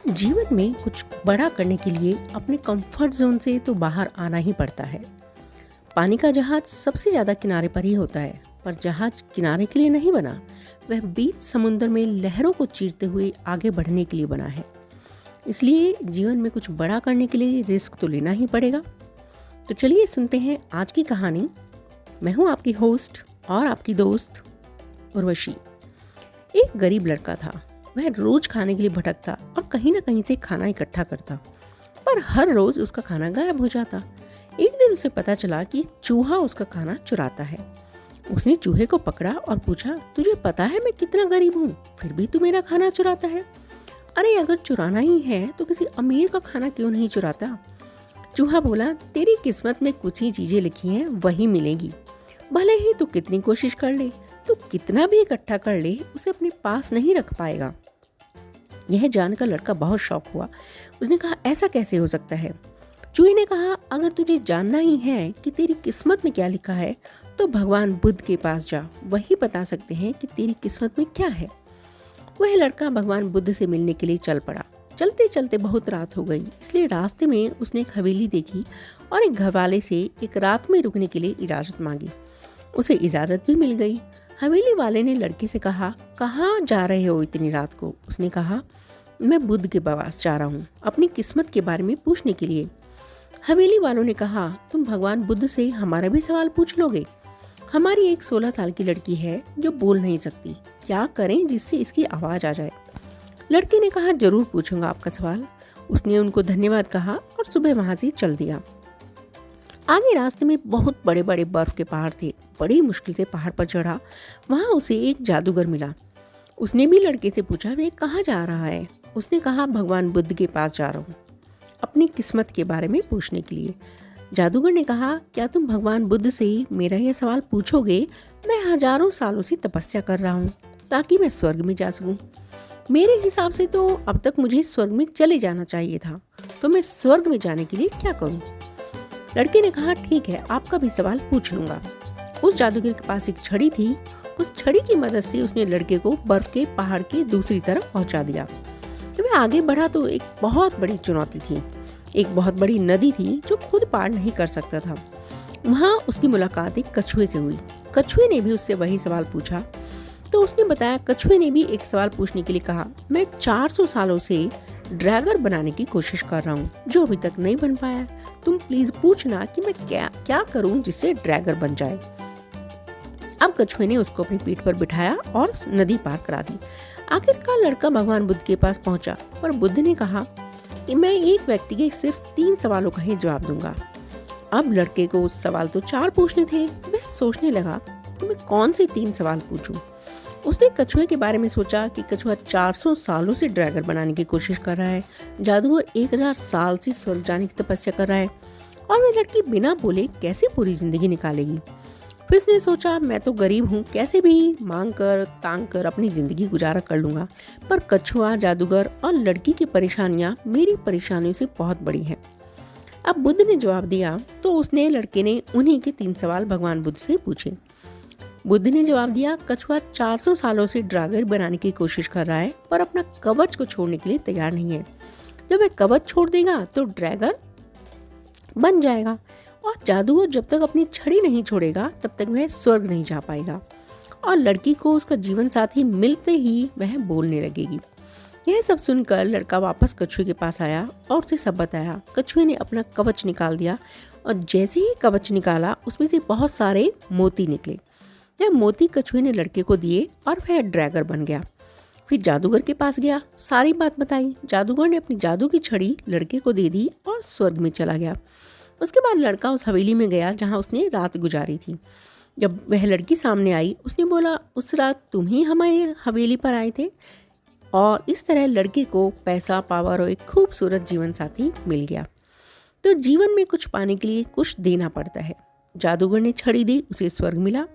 जीवन में कुछ बड़ा करने के लिए अपने कंफर्ट जोन से तो बाहर आना ही पड़ता है। पानी का जहाज सबसे ज्यादा किनारे पर ही होता है, पर जहाज किनारे के लिए नहीं बना, वह बीच समुद्र में लहरों को चीरते हुए आगे बढ़ने के लिए बना है। इसलिए जीवन में कुछ बड़ा करने के लिए रिस्क तो लेना ही पड़ेगा। तो चलिए सुनते हैं आज की कहानी। मैं हूँ आपकी होस्ट और आपकी दोस्त उर्वशी। एक गरीब लड़का था। वह रोज खाने के लिए भटकता और कहीं ना कहीं से खाना इकट्ठा करता, पर हर रोज उसका खाना गायब हो जाता। एक दिन उसे पता चला कि चूहा उसका खाना चुराता है। उसने चूहे को पकड़ा और पूछा, तुझे पता है मैं कितना गरीब हूँ, फिर भी तू मेरा खाना चुराता है? अरे अगर चुराना ही है तो किसी अमीर का खाना क्यों नहीं चुराता? चूहा बोला, तेरी किस्मत में कुछ ही चीजें लिखी हैं, वही मिलेगी। भले ही तू कितनी कोशिश कर ले, तू कितना भी इकट्ठा कर ले, उसे अपने पास नहीं रख पाएगा। यह जानकर लड़का बहुत शॉक हुआ। उसने कहा, ऐसा कैसे हो सकता है? चूहे ने कहा, अगर तुझे जानना ही है कि तेरी किस्मत में क्या लिखा है तो भगवान बुद्ध के पास जा, वही बता सकते हैं कि तेरी किस्मत में क्या है। वह लड़का भगवान बुद्ध से मिलने के लिए चल पड़ा। चलते चलते बहुत रात हो गई, इसलिए रास्ते में उसने एक हवेली देखी और एक घरवाले से एक रात में रुकने के लिए इजाजत मांगी। उसे इजाजत भी मिल गई। हवेली वाले ने लड़के से कहा, कहाँ जा रहे हो इतनी रात को? उसने कहा, मैं बुद्ध के पास जा रहा हूँ, अपनी किस्मत के बारे में पूछने के लिए। हवेली वालों ने कहा, तुम भगवान बुद्ध से हमारा भी सवाल पूछ लोगे? हमारी एक 16 साल की लड़की है जो बोल नहीं सकती, क्या करें जिससे इसकी आवाज आ जाए? लड़के ने कहा, जरूर पूछूंगा आपका सवाल। उसने उनको धन्यवाद कहा और सुबह वहां से चल दिया। आगे रास्ते में बहुत बड़े बड़े बर्फ के पहाड़ थे। बड़ी मुश्किल से पहाड़ पर चढ़ा। वहां उसे एक जादूगर मिला। उसने भी लड़के से पूछा, वे कहाँ जा रहा है? उसने कहा, भगवान बुद्ध के पास जा रहा हूँ, अपनी किस्मत के बारे में पूछने के लिए। जादूगर ने कहा, क्या तुम भगवान बुद्ध से मेरा यह सवाल पूछोगे? मैं हजारों सालों से तपस्या कर रहा हूँ ताकि मैं स्वर्ग में जा सकूं। मेरे हिसाब से तो अब तक मुझे स्वर्ग में चले जाना चाहिए था, तो मैं स्वर्ग में जाने के लिए क्या करूं? लड़के ने कहा, ठीक है, आपका भी सवाल पूछ लूंगा। उस जादूगर के पास एक छड़ी थी। उस छड़ी की मदद से उसने लड़के को बर्फ के पहाड़ के दूसरी तरफ पहुंचा दिया। जब वह आगे बढ़ा तो एक बहुत बड़ी चुनौती थी। एक बहुत बड़ी नदी थी जो खुद पार नहीं कर सकता था। वहां उसकी मुलाकात एक कछुए से हुई। कछुए ने भी उससे वही सवाल पूछा। तो उसने बताया, कछुए ने भी एक सवाल पूछने के लिए कहा, मैं 400 सालों से ड्रैगन बनाने की कोशिश कर रहा हूँ, जो अभी तक नहीं बन पाया। तुम प्लीज पूछना कि मैं क्या करूँ जिससे ड्रैगन बन जाए। अब कछुए ने उसको अपनी पीठ पर बिठाया और नदी पार करा दी। आखिरकार लड़का भगवान बुद्ध के पास पहुंचा, पर बुद्ध ने कहा कि मैं एक व्यक्ति के सिर्फ 3 सवालों का ही जवाब दूंगा। अब लड़के को सवाल तो 4 पूछने थे। वह सोचने लगा कि मैं कौन से 3 सवाल पूछूं। उसने कछुए के बारे में सोचा कि कछुआ 400 सालों से ड्रैगन बनाने की कोशिश कर रहा है, जादूगर 1000 साल से स्वर्ग जाने की तपस्या कर रहा है, और वह लड़की बिना बोले कैसे पूरी जिंदगी निकालेगी। फिर उसने सोचा, मैं तो गरीब हूँ, कैसे भी मांग कर तांग कर अपनी जिंदगी गुजारा कर लूंगा, पर कछुआ, जादूगर और लड़की की परेशानियां मेरी परेशानियों से बहुत बड़ी हैं। अब बुद्ध ने जवाब दिया तो उसने लड़के ने उन्हीं के 3 सवाल भगवान बुद्ध से पूछे। बुद्ध ने जवाब दिया, कछुआ 400 सालों से ड्रैगन बनाने की कोशिश कर रहा है, पर अपना कवच को छोड़ने के लिए तैयार नहीं है। जब वह कवच छोड़ देगा तो ड्रैगन बन जाएगा, और जादूगर जब तक अपनी छड़ी नहीं छोड़ेगा तब तक वह स्वर्ग नहीं जा पाएगा, और लड़की को उसका जीवन साथी मिलते ही वह बोलने लगेगी। यह सब सुनकर लड़का वापस कछुए के पास आया और उसे सब बताया। कछुए ने अपना कवच निकाल दिया, और जैसे ही कवच निकाला उसमें से बहुत सारे मोती निकले। यह मोती कछुए ने लड़के को दिए और वह ड्रैगन बन गया। फिर जादूगर के पास गया, सारी बात बताई। जादूगर ने अपनी जादू की छड़ी लड़के को दे दी और स्वर्ग में चला गया। उसके बाद लड़का उस हवेली में गया जहां उसने रात गुजारी थी। जब वह लड़की सामने आई, उसने बोला, उस रात तुम ही हमारी हवेली पर आए थे। और इस तरह लड़के को पैसा, पावर और एक खूबसूरत जीवन साथी मिल गया। तो जीवन में कुछ पाने के लिए कुछ देना पड़ता है। जादूगर ने छड़ी दी, उसे स्वर्ग मिला।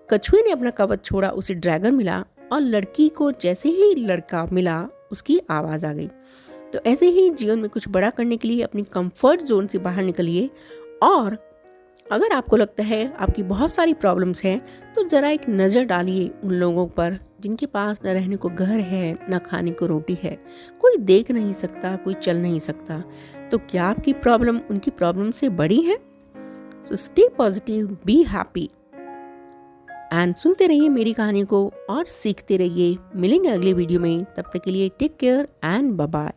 कछुए ने अपना कवच छोड़ा, उसे ड्रैगन मिला, और लड़की को जैसे ही लड़का मिला उसकी आवाज आ गई। तो ऐसे ही जीवन में कुछ बड़ा करने के लिए अपनी कंफर्ट जोन से बाहर निकलिए और अगर आपको लगता है आपकी बहुत सारी प्रॉब्लम्स हैं तो ज़रा एक नज़र डालिए उन लोगों पर जिनके पास न रहने को घर है, न खाने को रोटी है, कोई देख नहीं सकता, कोई चल नहीं सकता। तो क्या आपकी प्रॉब्लम उनकी प्रॉब्लम से बड़ी है? So stay positive, be happy and सुनते रहिए मेरी कहानी को और सीखते रहिए। मिलेंगे अगले वीडियो में, तब तक के लिए take care and bye bye.